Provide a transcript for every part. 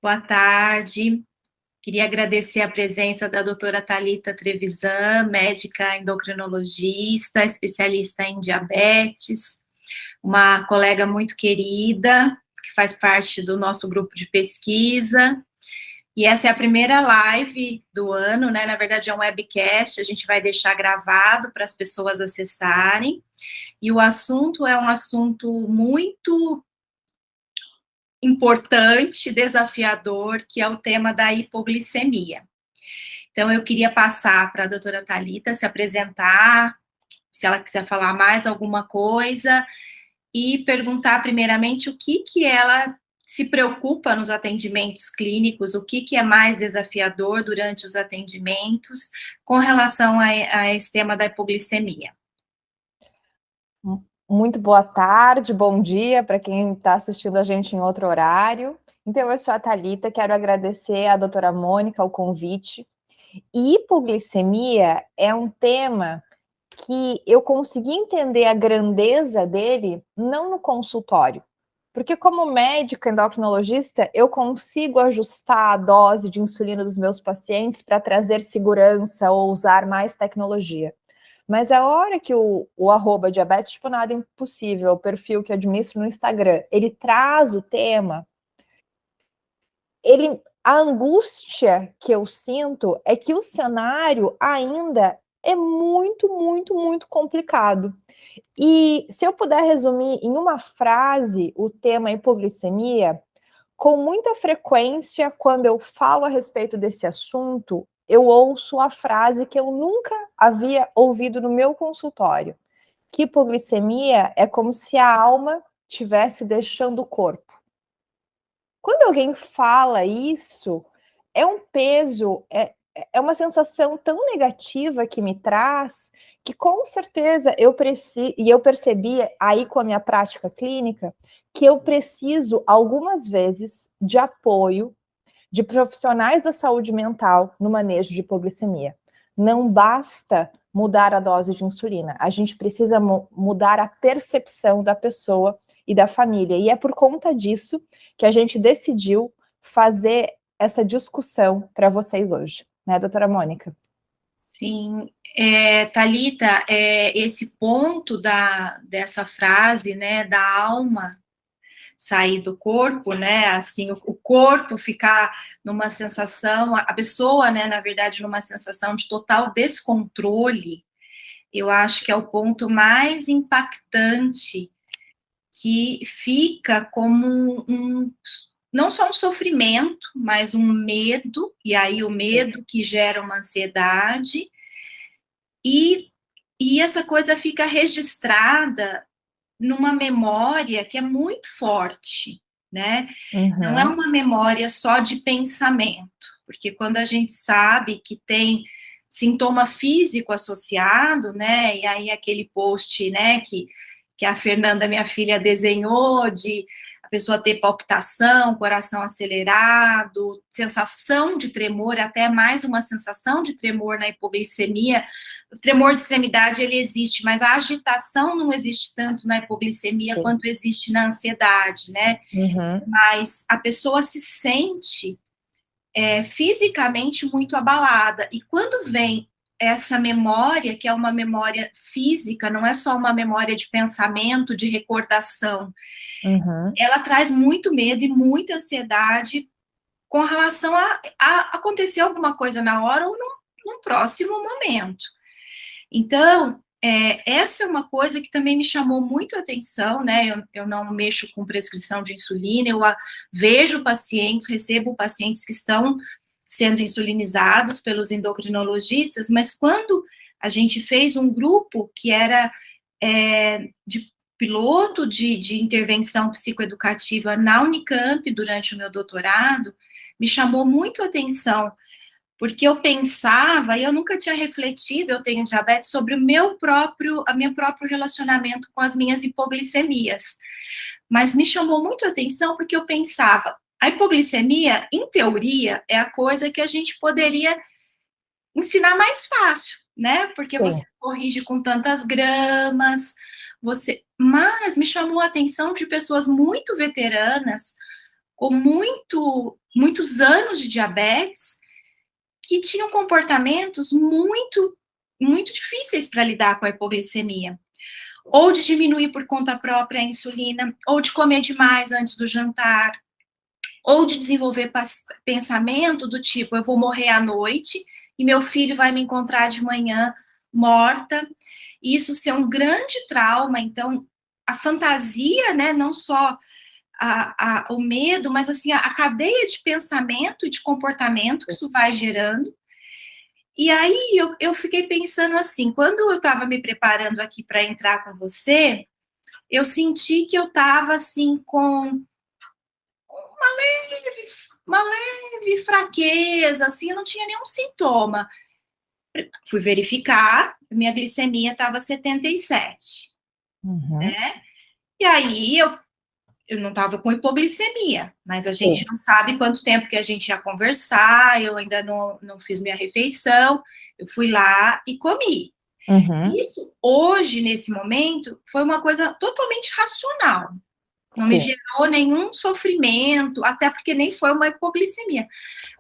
Boa tarde. Queria agradecer a presença da doutora Thalita Trevisan, médica endocrinologista, especialista em diabetes, uma colega muito querida, que faz parte do nosso grupo de pesquisa. E essa é a primeira live do ano, né? Na verdade, é um webcast, a gente vai deixar gravado para as pessoas acessarem. E o assunto é um assunto muito importante, desafiador, que é o tema da hipoglicemia. Então, eu queria passar para a doutora Thalita se apresentar, se ela quiser falar mais alguma coisa, e perguntar primeiramente o que ela se preocupa nos atendimentos clínicos, o que é mais desafiador durante os atendimentos com relação a esse tema da hipoglicemia. Muito boa tarde, bom dia para quem está assistindo a gente em outro horário. Então, eu sou a Thalita, quero agradecer à doutora Mônica o convite. E hipoglicemia é um tema que eu consegui entender a grandeza dele não no consultório, porque como médica endocrinologista, eu consigo ajustar a dose de insulina dos meus pacientes para trazer segurança ou usar mais tecnologia. Mas a hora que o arroba diabetes tipo nada impossível, o perfil que eu administro no Instagram, ele traz o tema, a angústia que eu sinto é que o cenário ainda é muito, muito, muito complicado. E se eu puder resumir em uma frase o tema hipoglicemia, com muita frequência, quando eu falo a respeito desse assunto, eu ouço a frase que eu nunca havia ouvido no meu consultório, que hipoglicemia é como se a alma estivesse deixando o corpo. Quando alguém fala isso, é um peso, é uma sensação tão negativa que me traz, que com certeza eu preciso, e eu percebi aí com a minha prática clínica, que eu preciso algumas vezes de apoio de profissionais da saúde mental no manejo de hipoglicemia. Não basta mudar a dose de insulina, a gente precisa mudar a percepção da pessoa e da família. E é por conta disso que a gente decidiu fazer essa discussão para vocês hoje, né, doutora Mônica? Sim, Thalita, esse ponto dessa frase, né, da alma sair do corpo, né, assim, o corpo ficar numa sensação, a pessoa, né, na verdade, numa sensação de total descontrole, eu acho que é o ponto mais impactante, que fica como não só um sofrimento, mas um medo, e aí o medo que gera uma ansiedade, e essa coisa fica registrada numa memória que é muito forte, né? Não é uma memória só de pensamento, porque quando a gente sabe que tem sintoma físico associado, né? E aí aquele post, né, que a Fernanda, minha filha, desenhou de a pessoa ter palpitação, coração acelerado, sensação de tremor, até mais uma sensação de tremor na hipoglicemia. O tremor de extremidade, ele existe, mas a agitação não existe tanto na hipoglicemia Sim. quanto existe na ansiedade, né? Mas a pessoa se sente fisicamente muito abalada. E quando vem essa memória, que é uma memória física, não é só uma memória de pensamento, de recordação, ela traz muito medo e muita ansiedade com relação a acontecer alguma coisa na hora ou num próximo momento. Então, essa é uma coisa que também me chamou muito a atenção, né? Eu não mexo com prescrição de insulina, eu vejo pacientes, recebo pacientes que estão sendo insulinizados pelos endocrinologistas, mas quando a gente fez um grupo que era de piloto de intervenção psicoeducativa na Unicamp durante o meu doutorado, me chamou muito a atenção, porque eu pensava, e eu nunca tinha refletido, eu tenho diabetes, sobre o meu próprio relacionamento com as minhas hipoglicemias. Mas me chamou muito a atenção porque eu pensava, a hipoglicemia, em teoria, é a coisa que a gente poderia ensinar mais fácil, né? Porque você corrige com tantas gramas, mas me chamou a atenção de pessoas muito veteranas, com muito muitos anos de diabetes, que tinham comportamentos muito, muito difíceis para lidar com a hipoglicemia. Ou de diminuir por conta própria a insulina, ou de comer demais antes do jantar, ou de desenvolver pensamento do tipo, eu vou morrer à noite e meu filho vai me encontrar de manhã morta. E isso ser um grande trauma. Então, a fantasia, né, não só o medo, mas assim, a cadeia de pensamento e de comportamento que isso vai gerando. E aí eu fiquei pensando assim, quando eu estava me preparando aqui para entrar com você, eu senti que eu estava assim com uma leve fraqueza, assim, eu não tinha nenhum sintoma. Fui verificar, minha glicemia estava 77, né? E aí eu não estava com hipoglicemia, mas a gente não sabe quanto tempo que a gente ia conversar, eu ainda não fiz minha refeição, eu fui lá e comi. Isso, hoje, nesse momento, foi uma coisa totalmente racional. Não me gerou nenhum sofrimento, até porque nem foi uma hipoglicemia.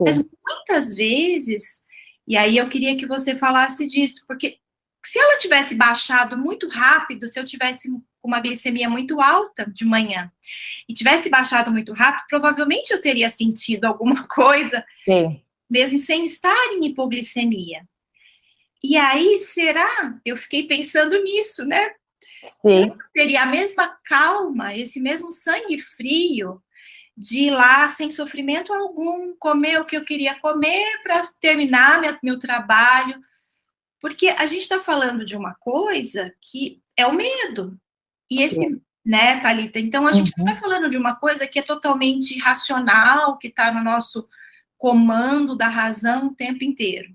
Mas muitas vezes, e aí eu queria que você falasse disso, porque se ela tivesse baixado muito rápido, se eu tivesse com uma glicemia muito alta de manhã e tivesse baixado muito rápido, provavelmente eu teria sentido alguma coisa, mesmo sem estar em hipoglicemia. E aí, será? Eu fiquei pensando nisso, né? Eu teria a mesma calma, esse mesmo sangue frio de ir lá sem sofrimento algum, comer o que eu queria comer para terminar meu trabalho. Porque a gente está falando de uma coisa que é o medo. E esse, né, Thalita? Então, a gente não está falando de uma coisa que é totalmente irracional, que está no nosso comando da razão o tempo inteiro,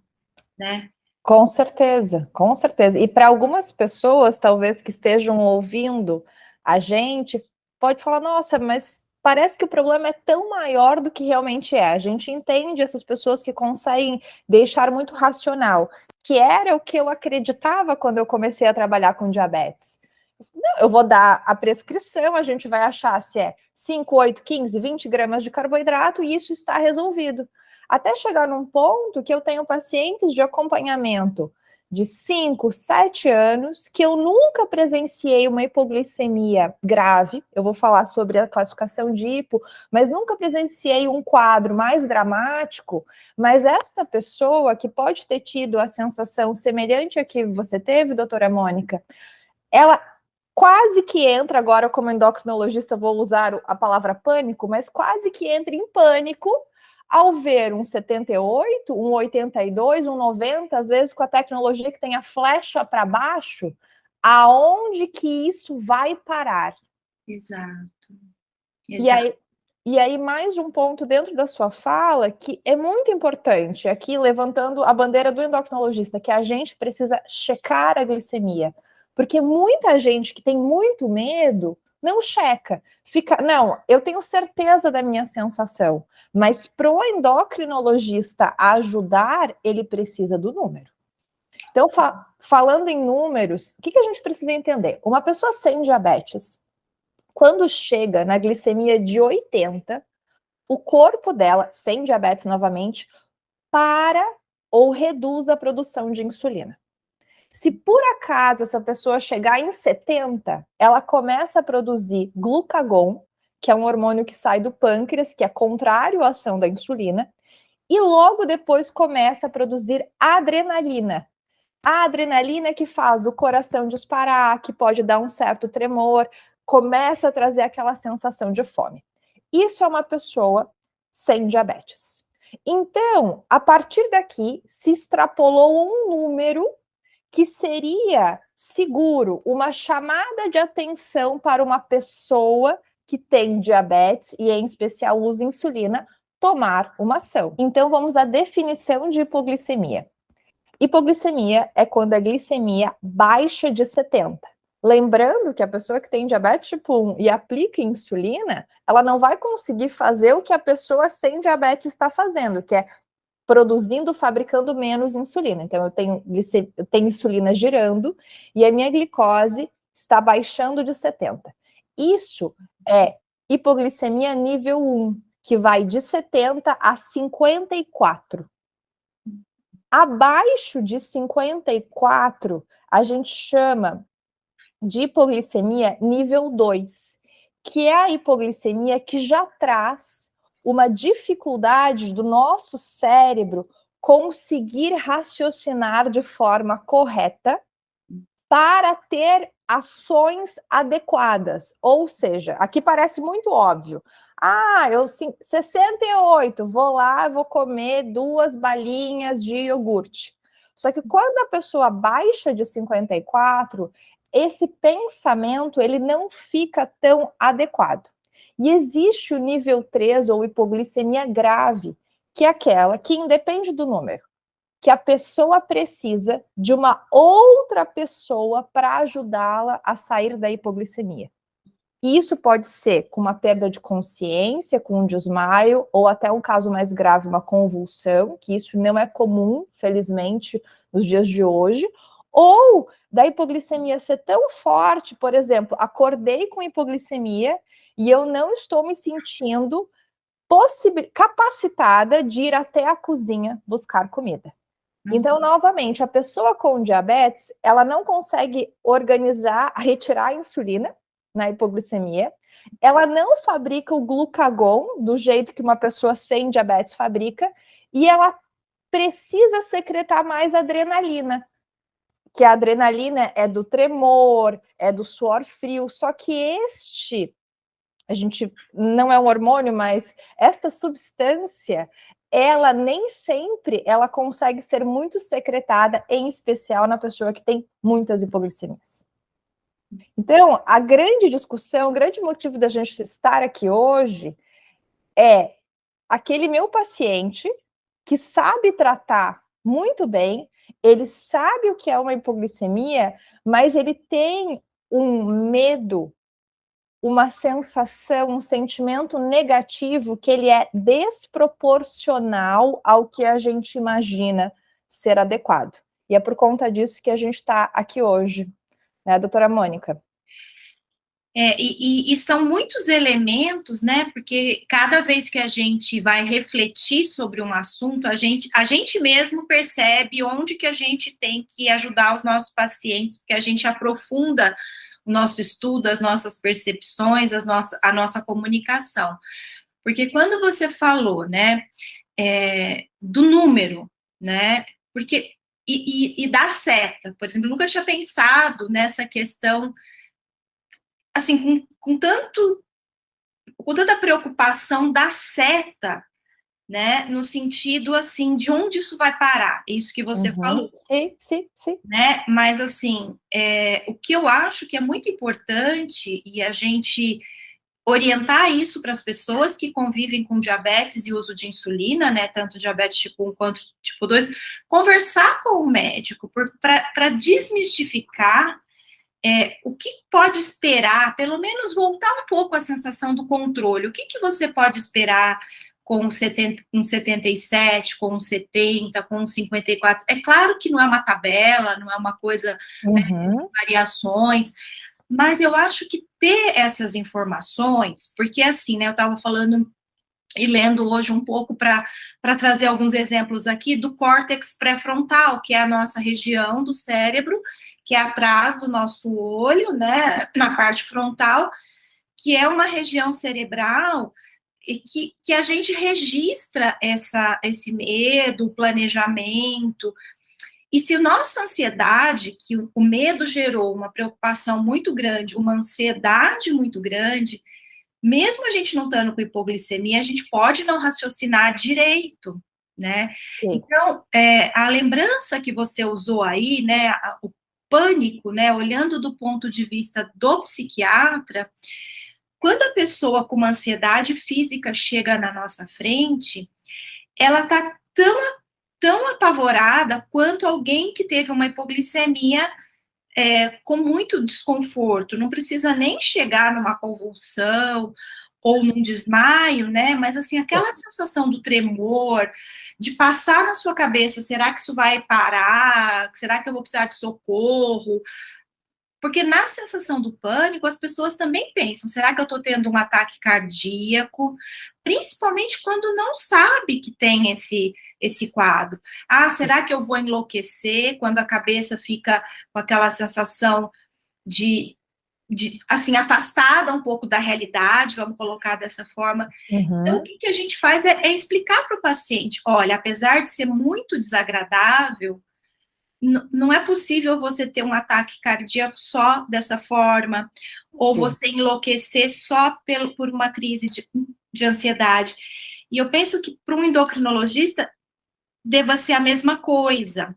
né? Com certeza, com certeza. E para algumas pessoas, talvez que estejam ouvindo a gente, pode falar, nossa, mas parece que o problema é tão maior do que realmente é. A gente entende essas pessoas que conseguem deixar muito racional, que era o que eu acreditava quando eu comecei a trabalhar com diabetes. Não, eu vou dar a prescrição, a gente vai achar se é 5, 8, 15, 20 gramas de carboidrato e isso está resolvido. Até chegar num ponto que eu tenho pacientes de acompanhamento de 5, 7 anos, que eu nunca presenciei uma hipoglicemia grave, eu vou falar sobre a classificação de hipo, mas nunca presenciei um quadro mais dramático, mas esta pessoa que pode ter tido a sensação semelhante a que você teve, doutora Mônica, ela quase que entra agora como endocrinologista, vou usar a palavra pânico, mas quase que entra em pânico ao ver um 78, um 82, um 90, às vezes com a tecnologia que tem a flecha para baixo, aonde que isso vai parar? Exato. E aí, mais um ponto dentro da sua fala que é muito importante, aqui levantando a bandeira do endocrinologista, que a gente precisa checar a glicemia. Porque muita gente que tem muito medo não checa. Fica, não, eu tenho certeza da minha sensação, mas para o endocrinologista ajudar, ele precisa do número. Então, falando em números, o que a gente precisa entender? Uma pessoa sem diabetes, quando chega na glicemia de 80, o corpo dela, sem diabetes novamente, para ou reduz a produção de insulina. Se por acaso essa pessoa chegar em 70, ela começa a produzir glucagon, que é um hormônio que sai do pâncreas, que é contrário à ação da insulina, e logo depois começa a produzir adrenalina. A adrenalina é que faz o coração disparar, que pode dar um certo tremor, começa a trazer aquela sensação de fome. Isso é uma pessoa sem diabetes. Então, a partir daqui, se extrapolou um número que seria seguro, uma chamada de atenção para uma pessoa que tem diabetes e, em especial, usa insulina, tomar uma ação. Então, vamos à definição de hipoglicemia. Hipoglicemia é quando a glicemia baixa de 70. Lembrando que a pessoa que tem diabetes tipo 1 e aplica insulina, ela não vai conseguir fazer o que a pessoa sem diabetes está fazendo, que é produzindo, fabricando menos insulina. Então, eu tenho insulina girando e a minha glicose está baixando de 70. Isso é hipoglicemia nível 1, que vai de 70 a 54. Abaixo de 54, a gente chama de hipoglicemia nível 2, que é a hipoglicemia que já traz uma dificuldade do nosso cérebro conseguir raciocinar de forma correta para ter ações adequadas. Ou seja, aqui parece muito óbvio. Ah, eu 68, vou lá, vou comer 2 balinhas de iogurte. Só que quando a pessoa baixa de 54, esse pensamento ele não fica tão adequado. E existe o nível 3, ou hipoglicemia grave, que é aquela que independe do número, que a pessoa precisa de uma outra pessoa para ajudá-la a sair da hipoglicemia. E isso pode ser com uma perda de consciência, com um desmaio, ou até um caso mais grave, uma convulsão, que isso não é comum, felizmente, nos dias de hoje, ou da hipoglicemia ser tão forte, por exemplo, acordei com hipoglicemia e eu não estou me sentindo capacitada de ir até a cozinha buscar comida. Então, novamente, a pessoa com diabetes, ela não consegue organizar, retirar a insulina na hipoglicemia, ela não fabrica o glucagon do jeito que uma pessoa sem diabetes fabrica, e ela precisa secretar mais adrenalina, que a adrenalina é do tremor, é do suor frio, só que a gente não é um hormônio, mas esta substância, ela nem sempre ela consegue ser muito secretada, em especial na pessoa que tem muitas hipoglicemias. Então, a grande discussão, o grande motivo da gente estar aqui hoje é aquele meu paciente que sabe tratar muito bem, ele sabe o que é uma hipoglicemia, mas ele tem um medo, uma sensação, um sentimento negativo que ele é desproporcional ao que a gente imagina ser adequado. E é por conta disso que a gente está aqui hoje, né, doutora Mônica? E são muitos elementos, né? Porque cada vez que a gente vai refletir sobre um assunto, a gente mesmo percebe onde que a gente tem que ajudar os nossos pacientes, porque a gente aprofunda o nosso estudo, as nossas percepções, a nossa comunicação. Porque quando você falou, né, do número, né? Porque e da seta, por exemplo, eu nunca tinha pensado nessa questão assim, com tanta preocupação da seta, né, no sentido, assim, de onde isso vai parar, isso que você falou. Sim. Né, mas, assim, o que eu acho que é muito importante, e a gente orientar isso para as pessoas que convivem com diabetes e uso de insulina, né, tanto diabetes tipo 1 quanto tipo 2, conversar com o médico, para desmistificar o que pode esperar, pelo menos voltar um pouco à sensação do controle. O que você pode esperar com 77, com 70, com 54? É claro que não é uma tabela, não é uma coisa, né, de variações, mas eu acho que ter essas informações, porque assim, né, eu estava falando e lendo hoje um pouco para trazer alguns exemplos aqui do córtex pré-frontal, que é a nossa região do cérebro, que é atrás do nosso olho, né, na parte frontal, que é uma região cerebral e que a gente registra esse medo, o planejamento. E se nossa ansiedade, que o medo gerou uma preocupação muito grande, uma ansiedade muito grande, mesmo a gente não estando com hipoglicemia, a gente pode não raciocinar direito, né? Sim. Então, a lembrança que você usou aí, né, o pânico, né, olhando do ponto de vista do psiquiatra, quando a pessoa com uma ansiedade física chega na nossa frente, ela está tão apavorada quanto alguém que teve uma hipoglicemia com muito desconforto, não precisa nem chegar numa convulsão ou num desmaio, né? Mas assim, aquela sensação do tremor, de passar na sua cabeça, será que isso vai parar? Será que eu vou precisar de socorro? Porque na sensação do pânico, as pessoas também pensam, será que eu estou tendo um ataque cardíaco? Principalmente quando não sabe que tem esse quadro. Ah, será que eu vou enlouquecer? Quando a cabeça fica com aquela sensação de assim, afastada um pouco da realidade, vamos colocar dessa forma. Então, o que a gente faz é explicar para o paciente, olha, apesar de ser muito desagradável, não é possível você ter um ataque cardíaco só dessa forma, ou Sim. você enlouquecer só por uma crise de ansiedade. E eu penso que para um endocrinologista deva ser a mesma coisa,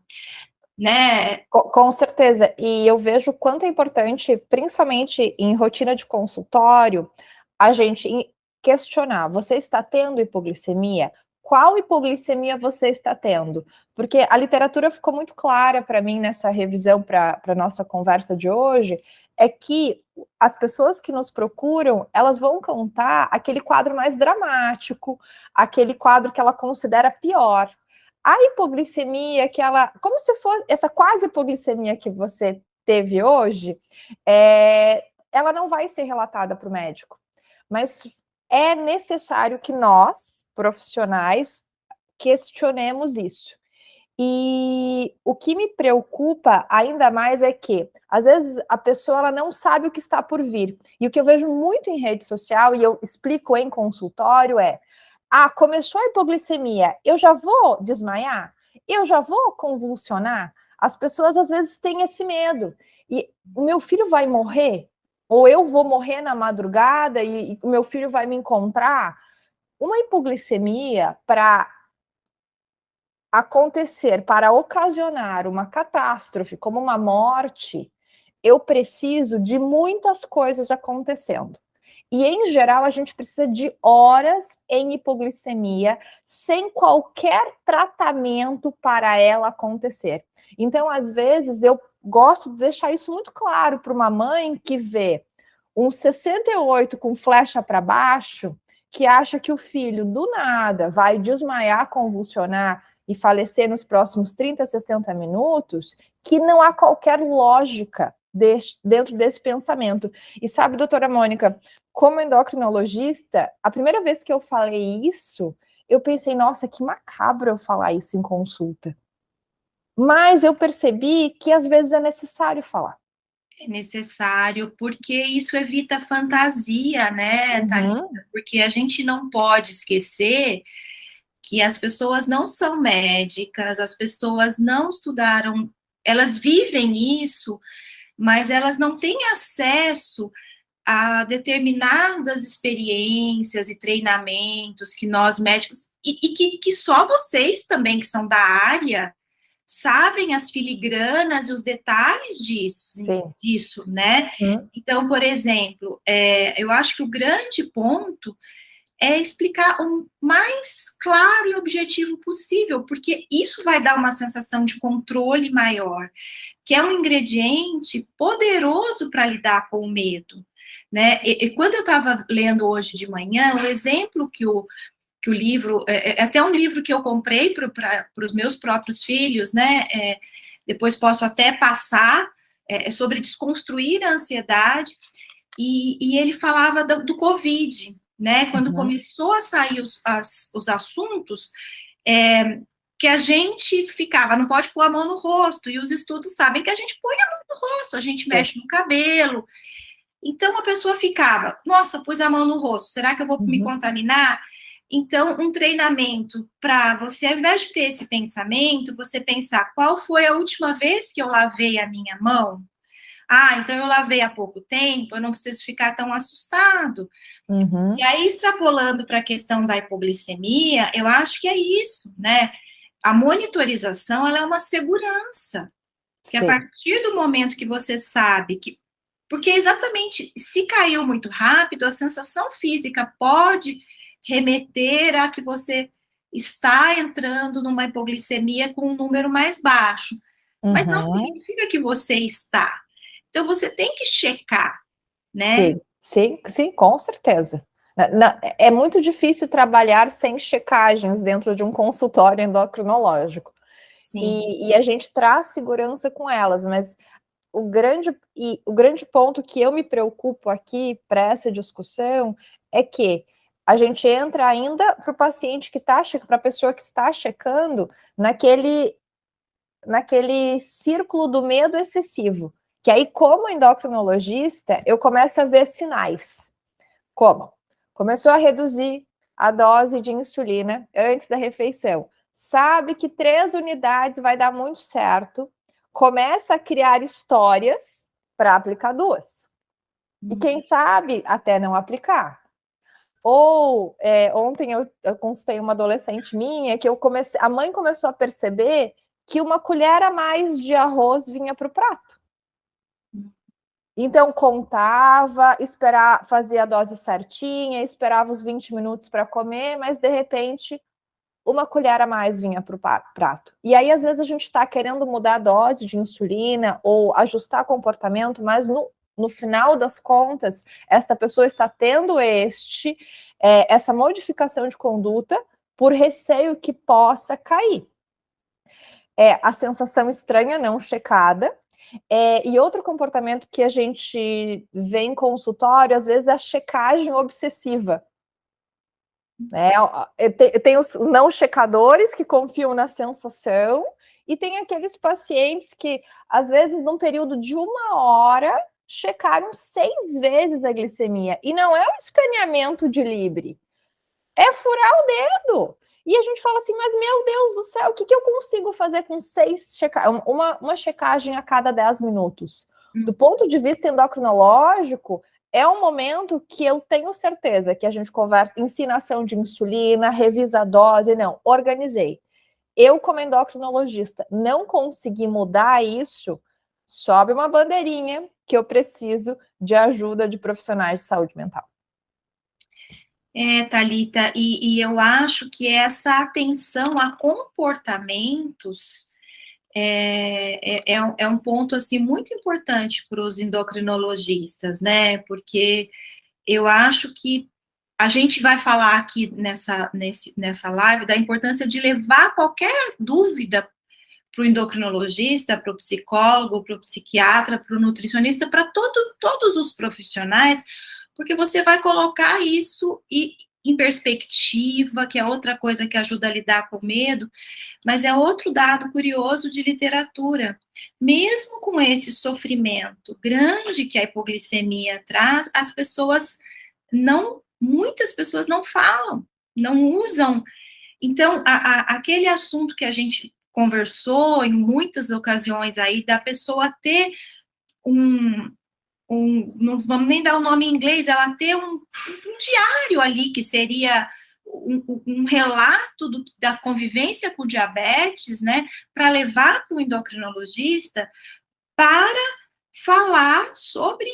né? Com certeza, e eu vejo o quanto é importante, principalmente em rotina de consultório, a gente questionar, você está tendo hipoglicemia? Qual hipoglicemia você está tendo? Porque a literatura ficou muito clara para mim nessa revisão para a nossa conversa de hoje, é que as pessoas que nos procuram, elas vão contar aquele quadro mais dramático, aquele quadro que ela considera pior. A hipoglicemia, que ela, como se fosse essa quase hipoglicemia que você teve hoje, ela não vai ser relatada para o médico. Mas é necessário que nós, profissionais, questionemos isso. E o que me preocupa ainda mais é que, às vezes, a pessoa ela não sabe o que está por vir. E o que eu vejo muito em rede social, e eu explico em consultório, começou a hipoglicemia, eu já vou desmaiar? Eu já vou convulsionar? As pessoas, às vezes, têm esse medo. E o meu filho vai morrer? Ou eu vou morrer na madrugada e o meu filho vai me encontrar? Uma hipoglicemia, para acontecer, para ocasionar uma catástrofe, como uma morte, eu preciso de muitas coisas acontecendo. E, em geral, a gente precisa de horas em hipoglicemia sem qualquer tratamento para ela acontecer. Então, às vezes, eu gosto de deixar isso muito claro para uma mãe que vê um 68 com flecha para baixo, que acha que o filho, do nada, vai desmaiar, convulsionar e falecer nos próximos 30, 60 minutos, que não há qualquer lógica dentro desse pensamento. E sabe, doutora Mônica, como endocrinologista, a primeira vez que eu falei isso, eu pensei, nossa, que macabro eu falar isso em consulta. Mas eu percebi que às vezes é necessário falar. É necessário, porque isso evita fantasia, né, Thalita? Porque a gente não pode esquecer que as pessoas não são médicas, as pessoas não estudaram, elas vivem isso, mas elas não têm acesso a determinadas experiências e treinamentos que nós médicos, e que só vocês também que são da área, sabem as filigranas e os detalhes disso, né? Então, por exemplo, eu acho que o grande ponto é explicar o mais claro e objetivo possível, porque isso vai dar uma sensação de controle maior, que é um ingrediente poderoso para lidar com o medo, né? E quando eu estava lendo hoje de manhã, o exemplo que o livro, é até um livro que eu comprei para os meus próprios filhos, né? Depois posso até passar, sobre desconstruir a ansiedade, e ele falava do Covid, né? Quando começou a sair os assuntos, que a gente ficava, não pode pôr a mão no rosto, e os estudos sabem que a gente põe a mão no rosto, a gente mexe no cabelo. Então a pessoa ficava, nossa, pus a mão no rosto, será que eu vou me contaminar? Então, um treinamento para você, ao invés de ter esse pensamento, você pensar, qual foi a última vez que eu lavei a minha mão? Então eu lavei há pouco tempo, eu não preciso ficar tão assustado. E aí, extrapolando para a questão da hipoglicemia, eu acho que é isso, né? A monitorização, ela é uma segurança. Que a partir do momento que você sabe que... Porque exatamente, se caiu muito rápido, a sensação física pode remeter a que você está entrando numa hipoglicemia com um número mais baixo. Mas não significa que você está. Então, você tem que checar, né? Sim, com certeza. É muito difícil trabalhar sem checagens dentro de um consultório endocrinológico. E a gente traz segurança com elas, mas o grande ponto que eu me preocupo aqui para essa discussão é que a gente entra ainda para o paciente que está, para a pessoa que está checando, naquele círculo do medo excessivo. Que aí, como endocrinologista, eu começo a ver sinais. Como? Começou a reduzir a dose de insulina antes da refeição. Sabe que 3 unidades vai dar muito certo. Começa a criar histórias para aplicar 2. E quem sabe até não aplicar. Ou ontem eu consultei uma adolescente minha que a mãe começou a perceber que uma colher a mais de arroz vinha para o prato. Então contava, fazia a dose certinha, esperava os 20 minutos para comer, mas de repente uma colher a mais vinha para o prato. E aí, às vezes, a gente está querendo mudar a dose de insulina ou ajustar comportamento, mas no final das contas, esta pessoa está tendo essa modificação de conduta por receio que possa cair. A sensação estranha não checada. E outro comportamento que a gente vê em consultório, às vezes, é a checagem obsessiva. Tem os não checadores que confiam na sensação, e tem aqueles pacientes que, às vezes, num período de 1 hora, checaram 6 vezes a glicemia. E não é um escaneamento de Libre, é furar o dedo. E a gente fala assim, mas meu Deus do céu, o que eu consigo fazer com 6 checagens? Uma checagem a cada 10 minutos. Do ponto de vista endocrinológico, é um momento que eu tenho certeza que a gente conversa ensinação de insulina, revisa a dose, não, organizei. Eu, como endocrinologista, não consegui mudar isso, sobe uma bandeirinha que eu preciso de ajuda de profissionais de saúde mental. Thalita, e eu acho que essa atenção a comportamentos é um ponto, assim, muito importante para os endocrinologistas, né, porque eu acho que a gente vai falar aqui nessa live da importância de levar qualquer dúvida para o endocrinologista, para o psicólogo, para o psiquiatra, para o nutricionista, para todos os profissionais, porque você vai colocar isso em perspectiva, que é outra coisa que ajuda a lidar com o medo, mas é outro dado curioso de literatura. Mesmo com esse sofrimento grande que a hipoglicemia traz, muitas pessoas não falam, não usam. Então, aquele assunto que a gente conversou em muitas ocasiões aí, da pessoa ter não vamos nem dar o nome em inglês, ela ter um diário ali, que seria um relato da convivência com diabetes, né, para levar para o endocrinologista para falar sobre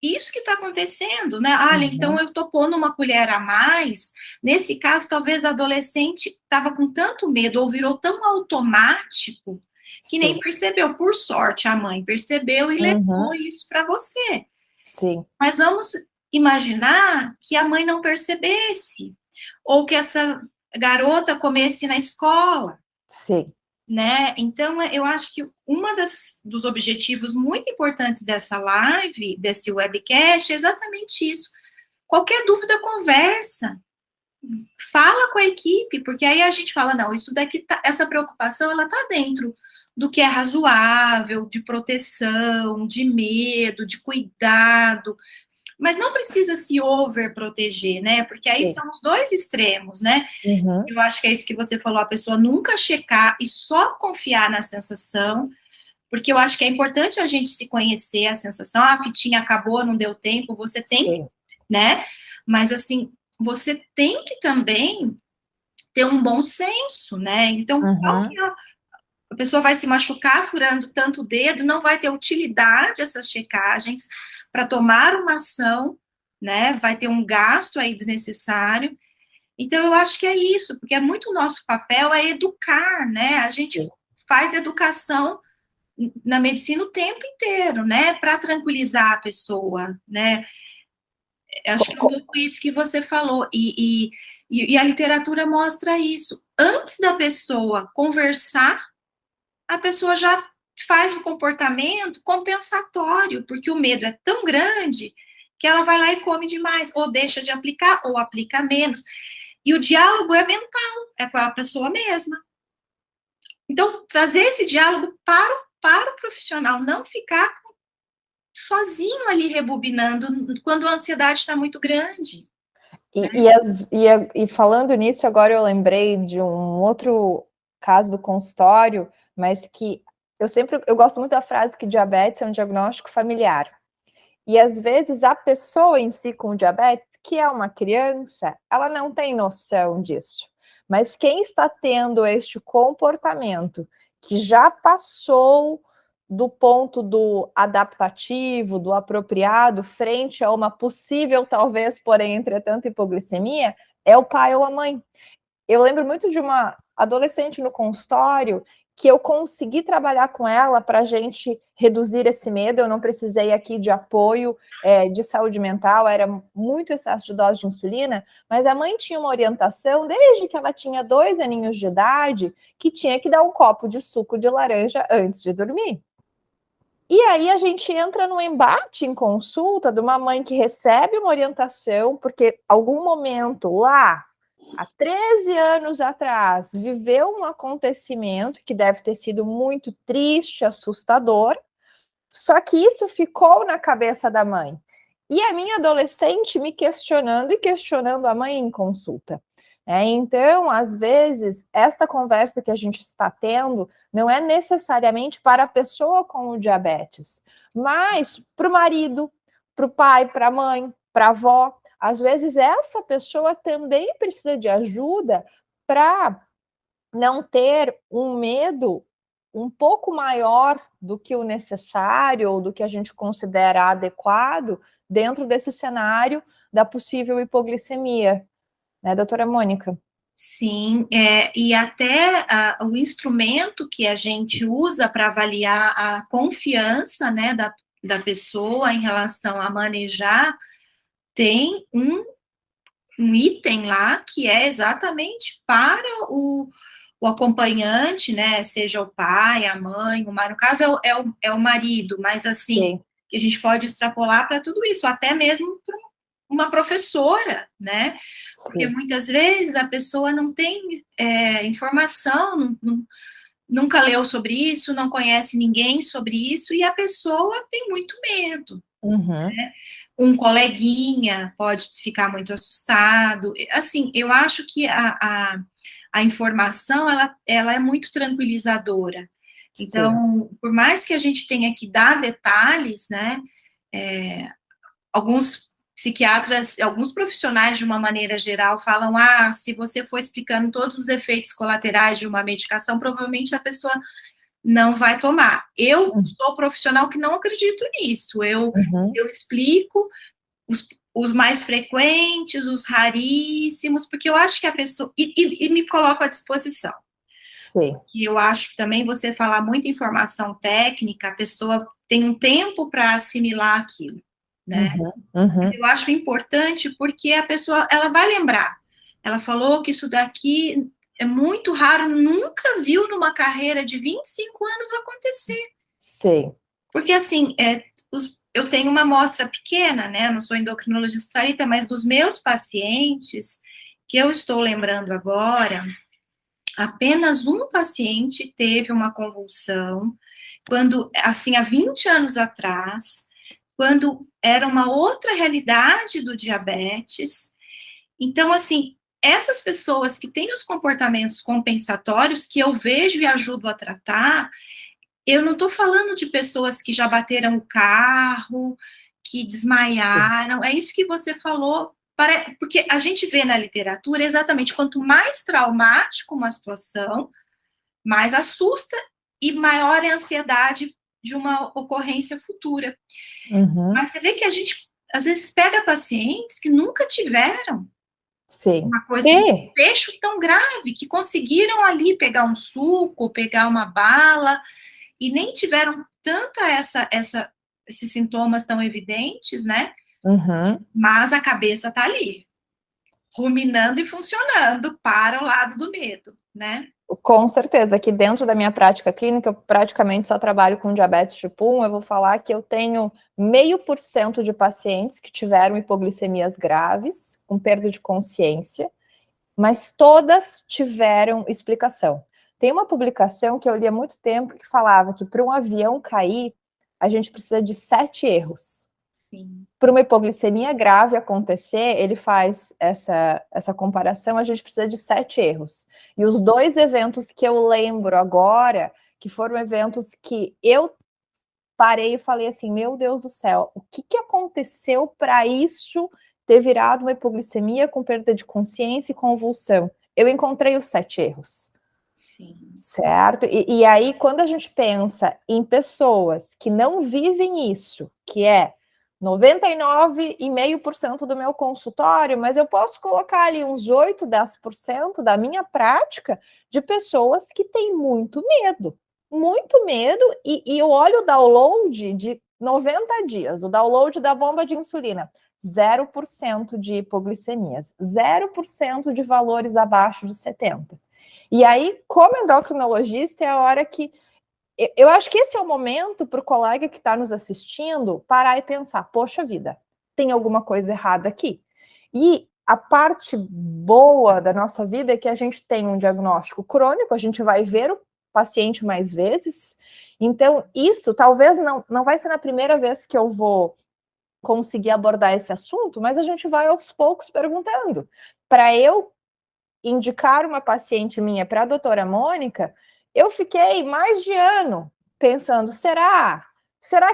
isso que está acontecendo, né? Então eu estou pondo uma colher a mais. Nesse caso, talvez a adolescente estava com tanto medo ou virou tão automático que nem percebeu. Por sorte, a mãe percebeu e levou isso para você. Sim. Mas vamos imaginar que a mãe não percebesse, ou que essa garota comesse na escola. Sim. Né? Então, eu acho que dos objetivos muito importantes dessa live, desse webcast, é exatamente isso. Qualquer dúvida, conversa. Fala com a equipe, porque aí a gente fala, não, isso daqui, essa preocupação, ela está dentro do que é razoável, de proteção, de medo, de cuidado, mas não precisa se overproteger, né? Porque aí são os dois extremos, né? Eu acho que é isso que você falou, a pessoa nunca checar e só confiar na sensação, porque eu acho que é importante a gente se conhecer a sensação, a fitinha acabou, não deu tempo, você tem que, né? Mas, assim, você tem que também ter um bom senso, né? Então, qual que é a pessoa vai se machucar furando tanto o dedo, não vai ter utilidade essas checagens para tomar uma ação, né? Vai ter um gasto aí desnecessário. Então, eu acho que é isso, porque é muito nosso papel é educar, né? A gente faz educação na medicina o tempo inteiro, né? Para tranquilizar a pessoa, né? Acho que é um pouco isso que você falou. E a literatura mostra isso. Antes da pessoa conversar, a pessoa já faz o comportamento compensatório, porque o medo é tão grande que ela vai lá e come demais, ou deixa de aplicar, ou aplica menos. E o diálogo é mental, é com a pessoa mesma. Então, trazer esse diálogo para o profissional, não ficar sozinho ali rebobinando quando a ansiedade está muito grande. E falando nisso, agora eu lembrei de um outro caso do consultório, mas que eu gosto muito da frase que diabetes é um diagnóstico familiar. E às vezes a pessoa em si com diabetes, que é uma criança, ela não tem noção disso. Mas quem está tendo este comportamento que já passou do ponto do adaptativo, do apropriado, frente a uma possível, talvez, porém, entretanto, hipoglicemia, é o pai ou a mãe. Eu lembro muito de uma adolescente no consultório que eu consegui trabalhar com ela para a gente reduzir esse medo. Eu não precisei aqui de apoio de saúde mental, era muito excesso de dose de insulina, mas a mãe tinha uma orientação desde que ela tinha 2 aninhos de idade, que tinha que dar um copo de suco de laranja antes de dormir. E aí a gente entra num embate em consulta de uma mãe que recebe uma orientação, porque algum momento lá, há 13 anos atrás, viveu um acontecimento que deve ter sido muito triste, assustador, só que isso ficou na cabeça da mãe. E a minha adolescente me questionando e questionando a mãe em consulta. Então, às vezes, esta conversa que a gente está tendo não é necessariamente para a pessoa com o diabetes, mas para o marido, para o pai, para a mãe, para a avó. Às vezes, essa pessoa também precisa de ajuda para não ter um medo um pouco maior do que o necessário ou do que a gente considera adequado dentro desse cenário da possível hipoglicemia. Né, doutora Mônica? Sim, e até o instrumento que a gente usa para avaliar a confiança, né, da pessoa em relação a manejar, tem um item lá que é exatamente para o acompanhante, né, seja o pai, a mãe, no caso é o marido, mas assim, sim, que a gente pode extrapolar para tudo isso, até mesmo para uma professora, né? Porque muitas vezes a pessoa não tem informação, nunca leu sobre isso, não conhece ninguém sobre isso, e a pessoa tem muito medo. Né? Um coleguinha pode ficar muito assustado. Assim, eu acho que a informação, ela é muito tranquilizadora. Então, sim, por mais que a gente tenha que dar detalhes, né, alguns psiquiatras, alguns profissionais, de uma maneira geral, falam, se você for explicando todos os efeitos colaterais de uma medicação, provavelmente a pessoa não vai tomar. Eu sou profissional que não acredito nisso. Eu explico os mais frequentes, os raríssimos, porque eu acho que a pessoa... E me coloco à disposição. Sim. E eu acho que também você falar muita informação técnica, a pessoa tem um tempo para assimilar aquilo. Né? Mas eu acho importante porque a pessoa, ela vai lembrar. Ela falou que isso daqui é muito raro, nunca viu numa carreira de 25 anos acontecer. Sim. Porque, assim, eu tenho uma amostra pequena, né? Não sou endocrinologista, mas dos meus pacientes, que eu estou lembrando agora, apenas um paciente teve uma convulsão, quando, assim, há 20 anos atrás, quando era uma outra realidade do diabetes. Então, assim, essas pessoas que têm os comportamentos compensatórios, que eu vejo e ajudo a tratar, eu não estou falando de pessoas que já bateram o carro, que desmaiaram, é isso que você falou, porque a gente vê na literatura exatamente quanto mais traumático uma situação, mais assusta e maior é a ansiedade de uma ocorrência futura. Mas você vê que a gente, às vezes, pega pacientes que nunca tiveram uma coisa, um fecho tão grave, que conseguiram ali pegar um suco, pegar uma bala, e nem tiveram tanta esses sintomas tão evidentes, né? Mas a cabeça tá ali. ruminando e funcionando para o lado do medo, né? Com certeza, aqui dentro da minha prática clínica, eu praticamente só trabalho com diabetes tipo 1, eu vou falar que eu tenho 0,5% de pacientes que tiveram hipoglicemias graves, com perda de consciência, mas todas tiveram explicação. Tem uma publicação que eu li há muito tempo que falava que para um avião cair, a gente precisa de 7 erros. Para uma hipoglicemia grave acontecer, ele faz essa comparação, a gente precisa de 7 erros. E os 2 eventos que eu lembro agora, que foram eventos que eu parei e falei assim, meu Deus do céu, o que aconteceu para isso ter virado uma hipoglicemia com perda de consciência e convulsão? Eu encontrei os 7 erros. Sim. Certo? E aí, quando a gente pensa em pessoas que não vivem isso, que é 99,5% do meu consultório, mas eu posso colocar ali uns 8, 10% da minha prática de pessoas que têm muito medo, e eu olho o download de 90 dias, o download da bomba de insulina, 0% de hipoglicemias, 0% de valores abaixo de 70. E aí, como endocrinologista, é a hora que eu acho que esse é o momento para o colega que está nos assistindo parar e pensar, poxa vida, tem alguma coisa errada aqui. E a parte boa da nossa vida é que a gente tem um diagnóstico crônico, a gente vai ver o paciente mais vezes, então isso talvez não vai ser na primeira vez que eu vou conseguir abordar esse assunto, mas a gente vai aos poucos perguntando. Para eu indicar uma paciente minha para a doutora Mônica, eu fiquei mais de ano pensando, será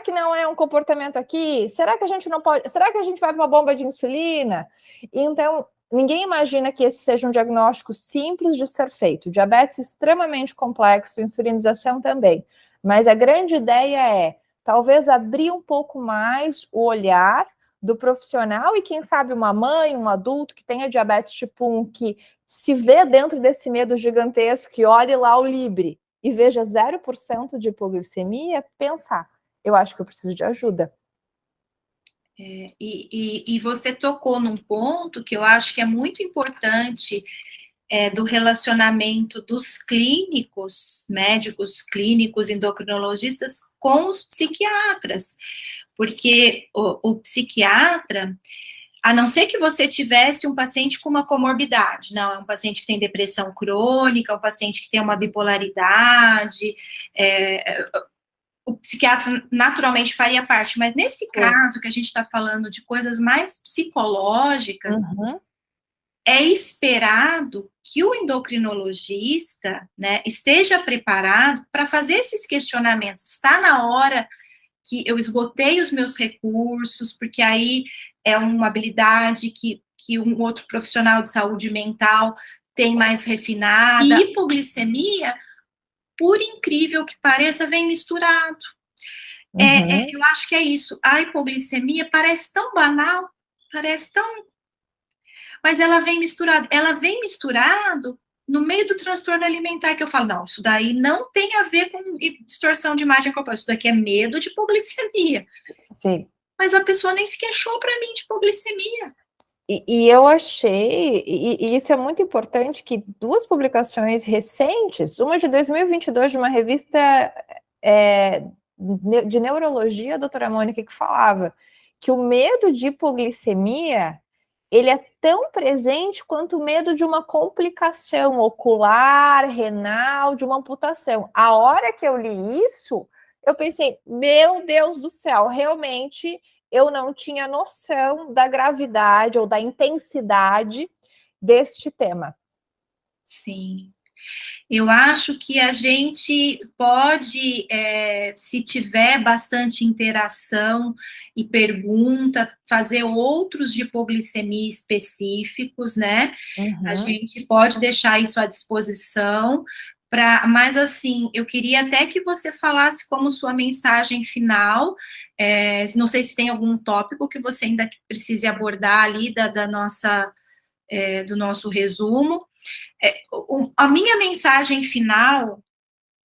que não é um comportamento aqui? Será que a gente não pode? Será que a gente vai para uma bomba de insulina? Então, ninguém imagina que esse seja um diagnóstico simples de ser feito. Diabetes extremamente complexo, insulinização também. Mas a grande ideia é, talvez, abrir um pouco mais o olhar do profissional e, quem sabe, uma mãe, um adulto que tenha diabetes tipo 1, que se vê dentro desse medo gigantesco, que olhe lá o Libre e veja 0% de hipoglicemia, pensar, eu acho que eu preciso de ajuda. E você tocou num ponto que eu acho que é muito importante, do relacionamento dos clínicos, médicos clínicos, endocrinologistas, com os psiquiatras, porque o psiquiatra, a não ser que você tivesse um paciente com uma comorbidade, não, é um paciente que tem depressão crônica, um paciente que tem uma bipolaridade, o psiquiatra naturalmente faria parte, mas nesse caso que a gente está falando de coisas mais psicológicas, é esperado que o endocrinologista, né, esteja preparado para fazer esses questionamentos. Está na hora que eu esgotei os meus recursos, porque aí é uma habilidade que um outro profissional de saúde mental tem mais refinada. E hipoglicemia, por incrível que pareça, vem misturado. Eu acho que é isso. A hipoglicemia parece tão banal, parece tão... Mas ela vem misturado no meio do transtorno alimentar, que eu falo, não, isso daí não tem a ver com distorção de imagem corporal, isso daqui é medo de hipoglicemia. Sim. Mas a pessoa nem se queixou para mim de hipoglicemia. E eu achei, e isso é muito importante, que 2 publicações recentes, uma de 2022, de uma revista de neurologia, a doutora Mônica, que falava que o medo de hipoglicemia, ele é tão presente quanto o medo de uma complicação ocular, renal, de uma amputação. A hora que eu li isso, eu pensei, meu Deus do céu, realmente eu não tinha noção da gravidade ou da intensidade deste tema. Sim. Eu acho que a gente pode, se tiver bastante interação e pergunta, fazer outros de hipoglicemia específicos, né? A gente pode deixar isso à disposição. Mas, assim, eu queria até que você falasse como sua mensagem final, não sei se tem algum tópico que você ainda precise abordar ali do nosso resumo. A minha mensagem final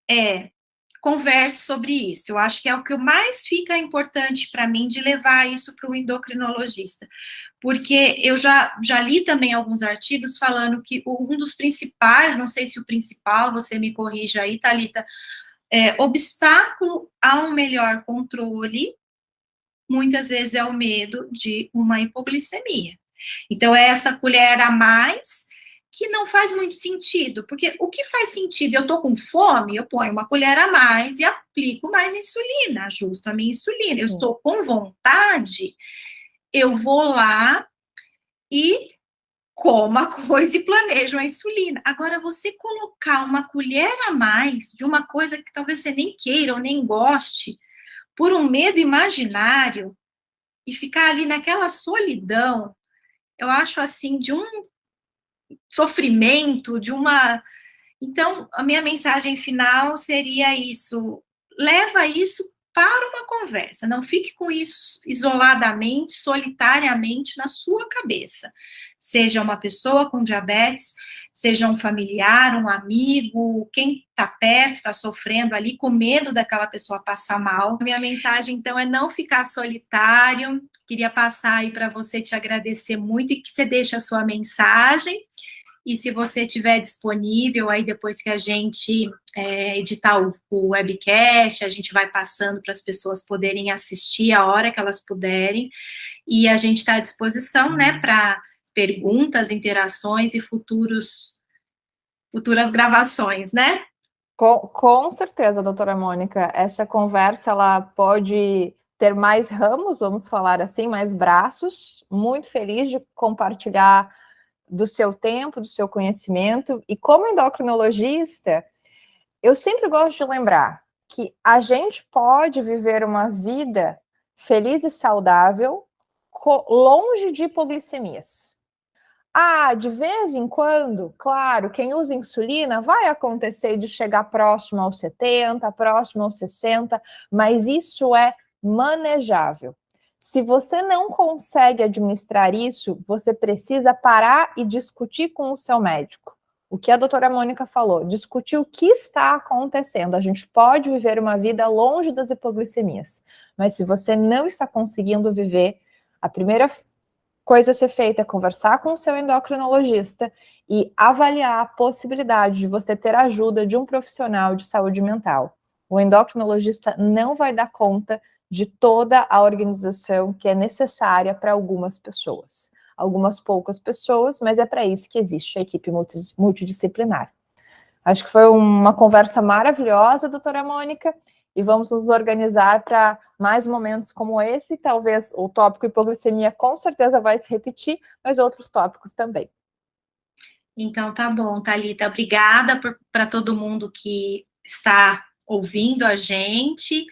é: converse sobre isso. Eu acho que é o que mais fica importante para mim de levar isso para o endocrinologista, porque eu já li também alguns artigos falando que um dos principais, não sei se o principal, você me corrija aí, Thalita, obstáculo a um melhor controle, muitas vezes é o medo de uma hipoglicemia. Então, é essa colher a mais que não faz muito sentido, porque o que faz sentido? Eu tô com fome, eu ponho uma colher a mais e aplico mais insulina, ajusto a minha insulina. Eu estou com vontade, eu vou lá e como a coisa e planejo a insulina. Agora, você colocar uma colher a mais de uma coisa que talvez você nem queira ou nem goste, por um medo imaginário, e ficar ali naquela solidão, eu acho assim, de um sofrimento, de uma. Então, a minha mensagem final seria isso: leva isso para uma conversa, não fique com isso isoladamente, solitariamente na sua cabeça. Seja uma pessoa com diabetes, seja um familiar, um amigo, quem está perto, está sofrendo ali, com medo daquela pessoa passar mal. Minha mensagem, então, é não ficar solitário. Queria passar aí para você, te agradecer muito e que você deixe a sua mensagem. E se você tiver disponível, aí depois que a gente editar o webcast, a gente vai passando para as pessoas poderem assistir a hora que elas puderem. E a gente está à disposição, né, para perguntas, interações e futuras gravações, né? Com certeza, doutora Mônica. Essa conversa ela pode ter mais ramos, vamos falar assim, mais braços. Muito feliz de compartilhar do seu tempo, do seu conhecimento. E como endocrinologista, eu sempre gosto de lembrar que a gente pode viver uma vida feliz e saudável longe de hipoglicemias. De vez em quando, claro, quem usa insulina vai acontecer de chegar próximo aos 70, próximo aos 60, mas isso é manejável. Se você não consegue administrar isso, você precisa parar e discutir com o seu médico. O que a doutora Mônica falou, discutir o que está acontecendo. A gente pode viver uma vida longe das hipoglicemias, mas se você não está conseguindo viver, a primeira coisa a ser feita é conversar com o seu endocrinologista e avaliar a possibilidade de você ter ajuda de um profissional de saúde mental. O endocrinologista não vai dar conta de toda a organização que é necessária para algumas pessoas. Algumas poucas pessoas, mas é para isso que existe a equipe multidisciplinar. Acho que foi uma conversa maravilhosa, doutora Mônica, e vamos nos organizar para mais momentos como esse. Talvez o tópico hipoglicemia com certeza vai se repetir, mas outros tópicos também. Então, tá bom, Thalita. Obrigada para todo mundo que está ouvindo a gente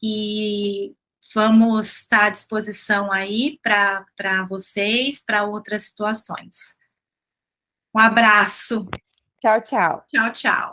e vamos estar à disposição aí para vocês, para outras situações. Um abraço. Tchau, tchau. Tchau, tchau.